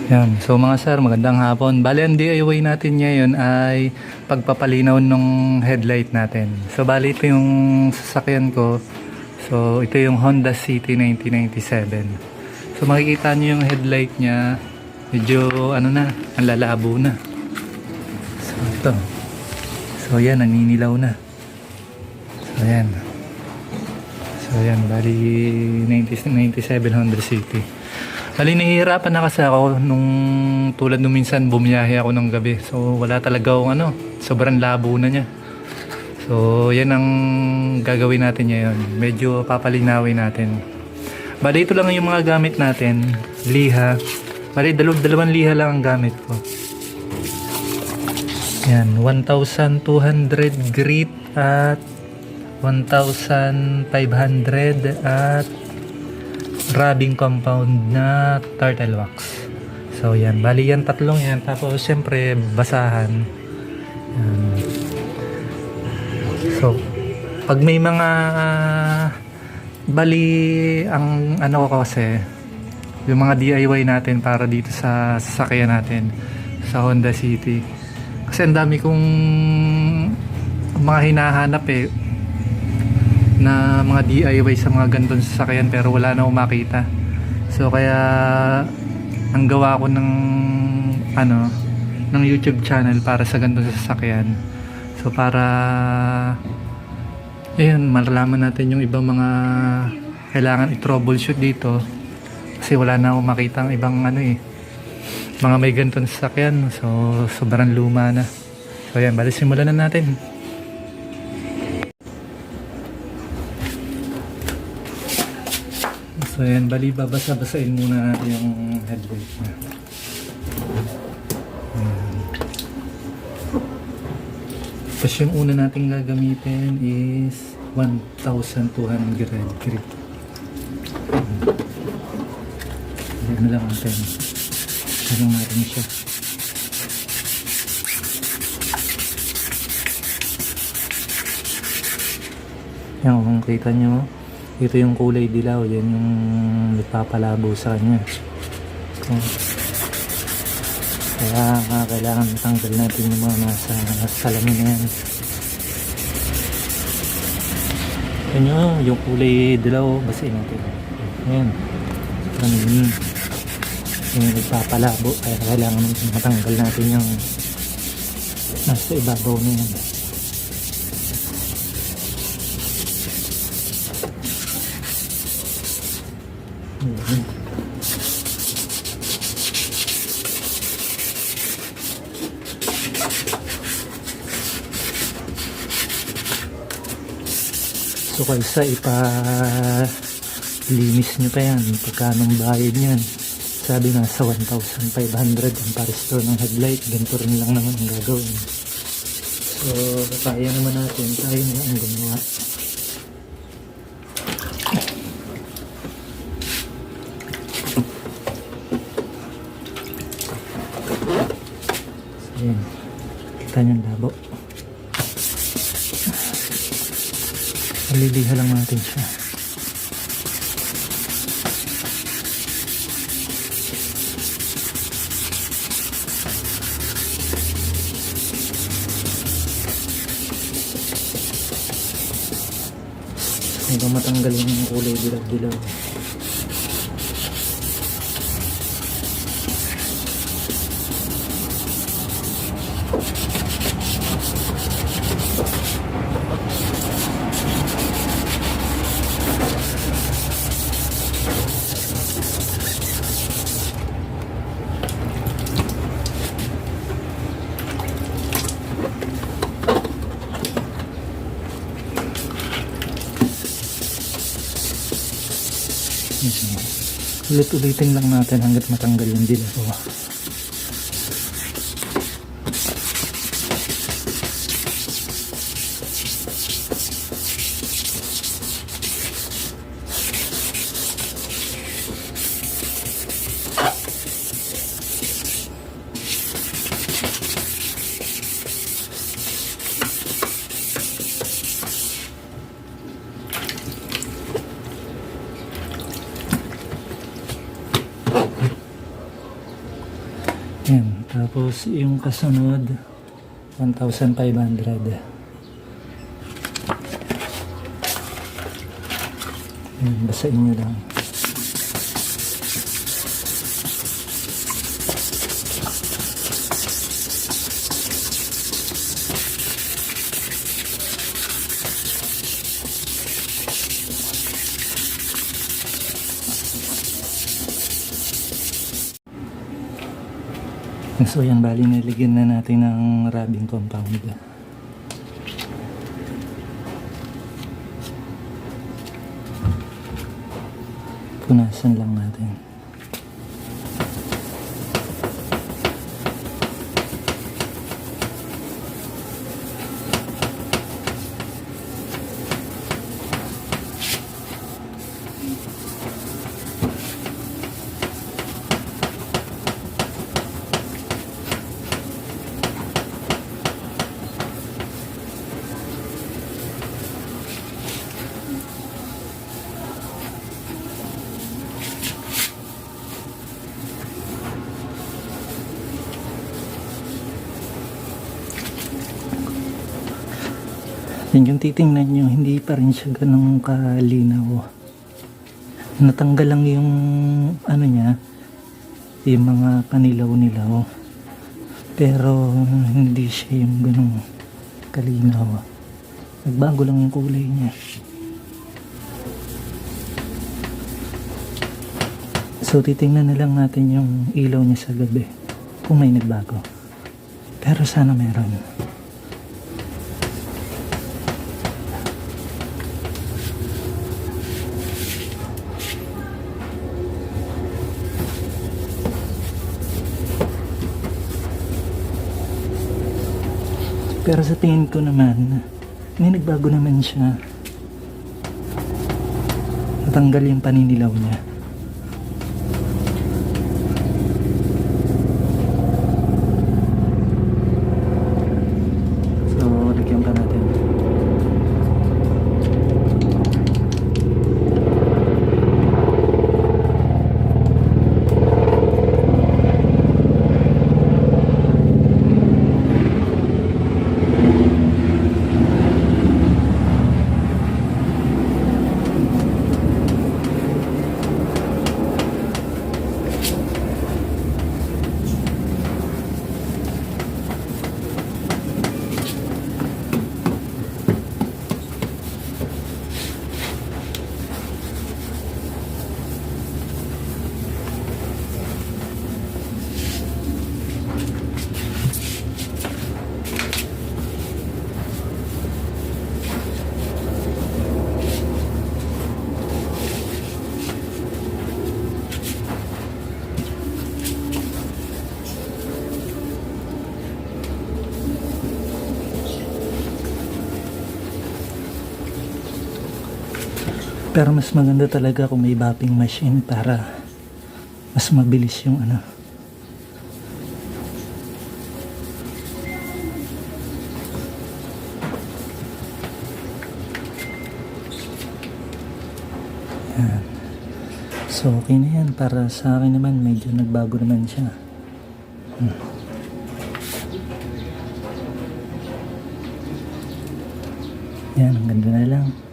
Yan. So mga sir, magandang hapon. Bali, ang DIY natin ngayon ay pagpapalinaw ng headlight natin. So bali, ito yung sasakyan ko. So ito yung Honda City 1997. So makikita nyo yung headlight niya. Medyo ano na, ang lalabo na. So ito. So yan, naninilaw na. So yan. So yan, bali 1997 Honda City. Bali, nahihirapan na kasi ako nung tulad nung minsan bumiyahe ako ng gabi. So wala talaga akong sobrang labo na niya. So yan ang gagawin natin ngayon. Medyo papalinawin natin. Bali, ito lang yung mga gamit natin. Liha. Bali, dalawang liha lang ang gamit ko. Yan, 1,200 grit at 1,500 at rubbing compound na turtle wax. So yan, bali yan tatlong yan. Tapos syempre basahan. Yan. So pag may mga bali ang ano ko kasi yung mga DIY natin para dito sa sasakyan natin sa Honda City. Kasi ang dami kong mga hinahanap na mga DIY sa mga ganitong sasakyan pero wala na akong makita. So kaya ang gawa ko ng ng YouTube channel para sa ganitong sasakyan. So para malalaman natin yung ibang mga kailangan i-troubleshoot dito kasi wala na akong makita ang ibang mga may ganitong sasakyan. So sobrang luma na. So yan, bali simulan na natin. So yan, bali babasa-basain muna natin yung headlight niya. Tapos yung una natin gagamitin is 1,200 grit. Ano lang natin. Tanong natin siya. Yan, kung kita nyo, ito yung kulay dilaw, yan yung nagpapalabo sa kanya. So, kaya kailangan tanggal natin yung mga nasa salamin na yan. Yan yung kulay dilaw, basahin natin. Ayan. Yung nagpapalabo, kaya kailangan matanggal natin yung nasa ibabaw na yan. So kaysa ipalinis nyo pa yan, pagkanong bayad nyan, sabi nasa 1,500 ang pa-restore ng headlight, ganito rin lang naman ang gagawin. So kaya naman natin, tayo na ang gumawa. So yan, kita nyo ang labo. Liliha lang natin siya. Hanggang matanggal yung kulay dilaw-dilaw. Ulit-ulitin lang natin hanggat matanggal yung dilaw. Yan. Tapos yung kasunod, 1,500. Yan, basain nyo lang. So yan, bali niligyan na natin ng rubbing compound. Punasan lang natin. Yan yung titingnan nyo, hindi pa rin siya ganun kalinaw. Natanggal lang yung ano niya, yung mga panilaw-nilaw. Pero hindi siya yung ganun kalinaw. Nagbago lang yung kulay niya. So titingnan na lang natin yung ilaw niya sa gabi kung may nagbago. Pero sana meron. Pero sa tingin ko naman, may nagbago naman siya. Natanggal yung paninilaw niya. So, lagyan pa natin. Pero mas maganda talaga kung may vacuum machine para mas mabilis yung ano. Yan. So okay na yan. Para sa akin naman medyo nagbago naman siya. Yan, ang ganda na lang.